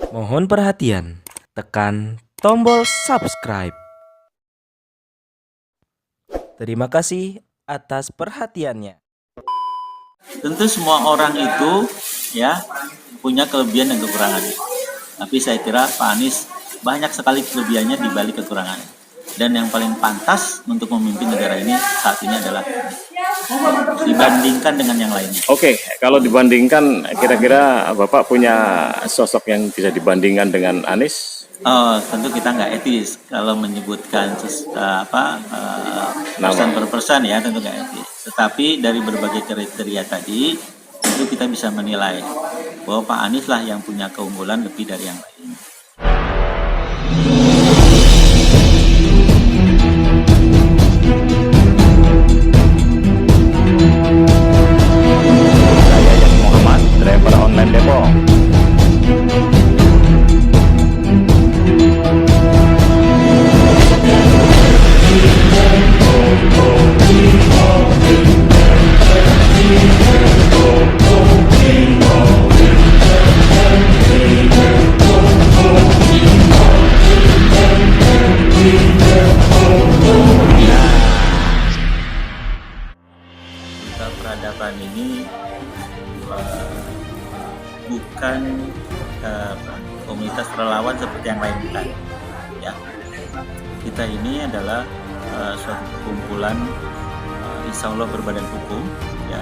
Mohon perhatian, tekan tombol subscribe. Terima kasih atas perhatiannya. Tentu semua orang itu ya punya kelebihan dan kekurangan. Tapi saya kira Pak Anies banyak sekali kelebihannya di balik kekurangannya. Dan yang paling pantas untuk memimpin negara ini saat ini adalah dibandingkan dengan yang lainnya. Oke, kalau dibandingkan kira-kira Bapak punya sosok yang bisa dibandingkan dengan Anies? Tentu kita nggak etis kalau menyebutkan persen per persen ya, tentu nggak etis. Tetapi dari berbagai kriteria tadi tentu kita bisa menilai bahwa Pak Anies lah yang punya keunggulan lebih dari yang lain. Saya Yan Muhammad, driver online Depok. Kita peradaban ini bukan komunitas relawan seperti yang lain, bukan ya. Kita ini adalah suatu kumpulan insya Allah berbadan hukum ya,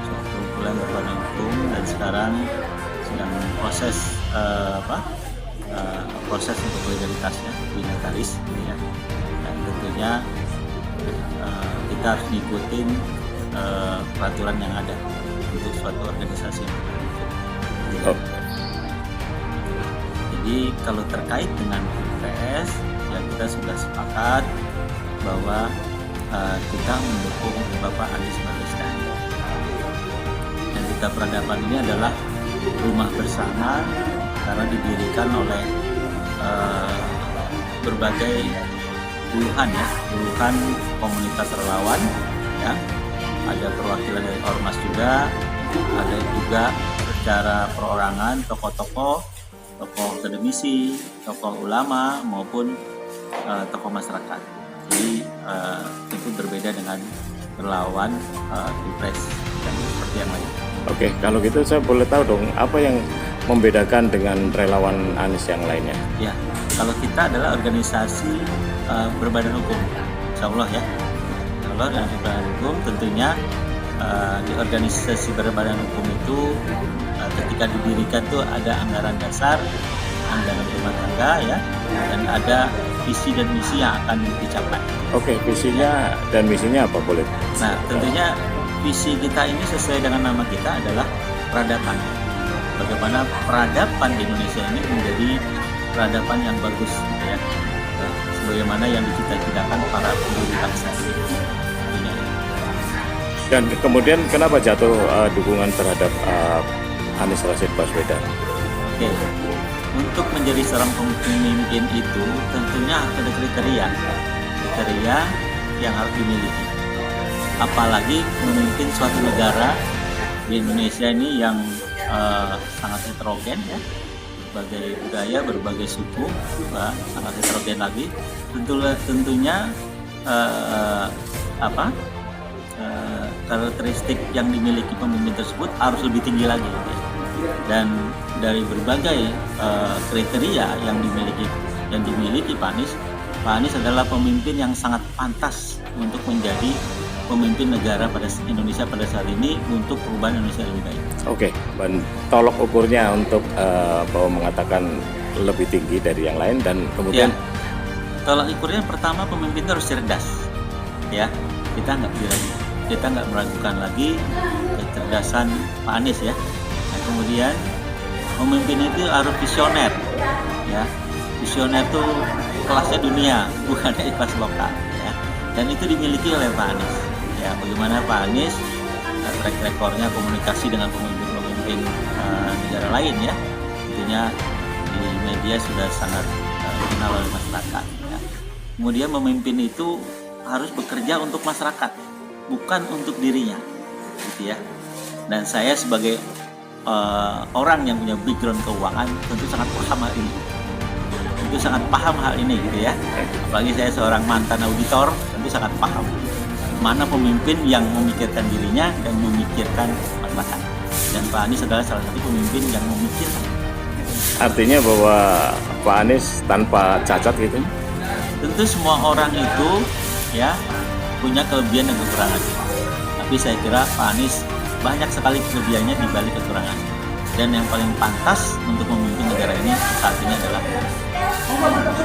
suatu kumpulan berbadan hukum, dan sekarang sedang proses proses untuk legalitasnya legitalis ya. Dan tentunya kita harus ngikutin peraturan yang ada untuk suatu organisasi. Jadi kalau terkait dengan Pilpres, ya kita sudah sepakat bahwa kita mendukung Bapak Anies Baswedan. Dan Duta Peradaban ini adalah rumah bersama karena didirikan oleh berbagai puluhan komunitas relawan ya. Ada perwakilan dari ormas juga, ada juga secara perorangan tokoh akademisi, tokoh ulama maupun tokoh masyarakat. Jadi itu berbeda dengan relawan Pilpres yang seperti yang lain. Oke, kalau gitu saya boleh tahu dong apa yang membedakan dengan relawan Anies yang lainnya? Ya, kalau kita adalah organisasi berbadan hukum, insya Allah ya. Insya Allah dengan berbadan hukum tentunya di organisasi berbadan hukum itu ketika didirikan tuh ada anggaran dasar, anggaran rumah tangga ya, dan ada visi dan misi yang akan dicapai. Oke, visinya dan misinya apa boleh? Nah, tentunya visi kita ini sesuai dengan nama kita adalah peradaban. Bagaimana peradaban di Indonesia ini menjadi peradaban yang bagus gitu ya. Sebagaimana yang dicita-citakan para pendiri bangsa. Dan kemudian kenapa jatuh dukungan terhadap Anies Rashid Baswedan? Oke. Untuk menjadi seorang pemimpin itu tentunya harus ada kriteria yang harus dimiliki. Apalagi memimpin suatu negara di Indonesia ini yang sangat heterogen ya, berbagai budaya, berbagai suku, sangat heterogen lagi. Tentunya karakteristik yang dimiliki pemimpin tersebut harus lebih tinggi lagi gitu ya. Dan dari berbagai kriteria yang dimiliki Pak Anies adalah pemimpin yang sangat pantas untuk menjadi pemimpin negara pada Indonesia pada saat ini untuk perubahan Indonesia lebih baik. Oke, tolok ukurnya untuk bahwa mengatakan lebih tinggi dari yang lain dan kemudian tolak ukurnya pertama pemimpin itu harus cerdas ya. Kita nggak meragukan lagi kecerdasan Pak Anies ya. Nah, kemudian pemimpin itu harus visioner ya. Visioner itu kelasnya dunia, bukan kelas lokal ya. Dan itu dimiliki oleh Pak Anies ya. Bagaimana Pak Anies track recordnya komunikasi dengan pemimpin negara lain ya, tentunya di media sudah sangat dikenal oleh masyarakat ya. Kemudian memimpin itu harus bekerja untuk masyarakat, bukan untuk dirinya gitu ya. Dan saya sebagai orang yang punya background keuangan tentu sangat paham hal ini. Tentu sangat paham hal ini gitu ya. Apalagi saya seorang mantan auditor, tentu sangat paham mana pemimpin yang memikirkan dirinya dan memikirkan masyarakat. Dan Pak Anies adalah salah satu pemimpin yang memikirkan. Artinya bahwa Pak Anies tanpa cacat gitu? Tentu semua orang itu ya punya kelebihan dan kekurangan. Tapi saya kira Pak Anies banyak sekali kelebihannya di balik kekurangan. Dan yang paling pantas untuk memimpin negara ini saat ini adalah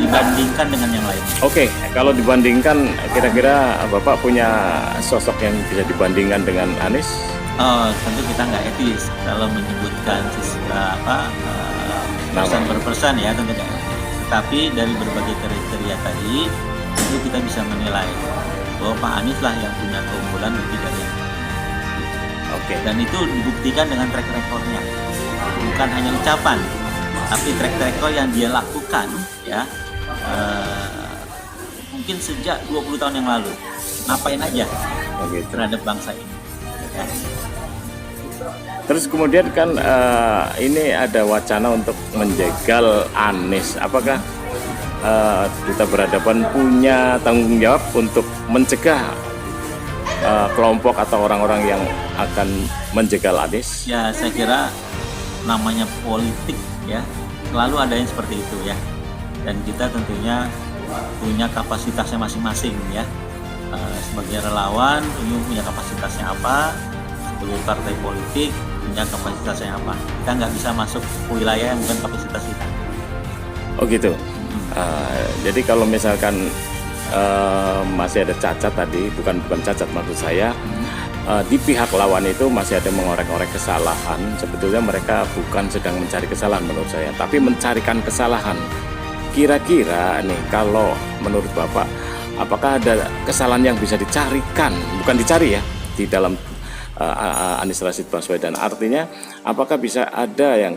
dibandingkan dengan yang lain. Oke, kalau dibandingkan kira-kira Bapak punya sosok yang bisa dibandingkan dengan Anies? Tentu kita nggak etis kalau menyebutkan persen per persen ya, tentu nggak etis. Tetapi dari berbagai kriteria tadi itu kita bisa menilai bahwa Pak Anies lah yang punya keunggulan lebih dari yang lain. Oke. Dan itu dibuktikan dengan track record-nya, bukan hanya ucapan, tapi track record yang dia lakukan ya, mungkin sejak 20 tahun yang lalu ngapain aja terhadap bangsa ini ya. Terus kemudian kan ini ada wacana untuk menjegal Anies. Apakah kita berhadapan punya tanggung jawab untuk mencegah kelompok atau orang-orang yang akan menjegal Anies? Ya, saya kira namanya politik ya, selalu ada yang seperti itu ya. Dan kita tentunya punya kapasitasnya masing-masing ya. Sebagai relawan punya kapasitasnya apa, sebagai partai politik punya kapasitasnya apa. Kita nggak bisa masuk ke wilayah yang bukan kapasitas kita. Oh gitu. Jadi kalau misalkan masih ada cacat tadi, bukan cacat maksud saya, di pihak lawan itu masih ada mengorek-orek kesalahan. Sebetulnya mereka bukan sedang mencari kesalahan menurut saya, tapi mencarikan kesalahan. Kira-kira nih kalau menurut Bapak, apakah ada kesalahan yang bisa dicarikan, bukan dicari ya, di dalam Anies Rashid Baswedan? Artinya apakah bisa ada yang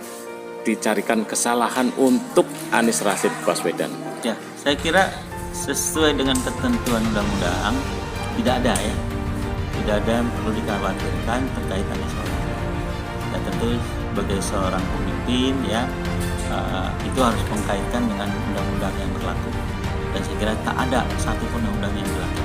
dicarikan kesalahan untuk Anies Rashid Baswedan? Ya, saya kira sesuai dengan ketentuan undang-undang tidak ada ya, tidak ada yang perlu dikhawatirkan terkait Anies Baswedan. Dan tentu sebagai seorang pemimpin ya, itu harus mengkaitkan dengan undang-undang yang berlaku. Dan saya kira tak ada satupun undang yang berlaku.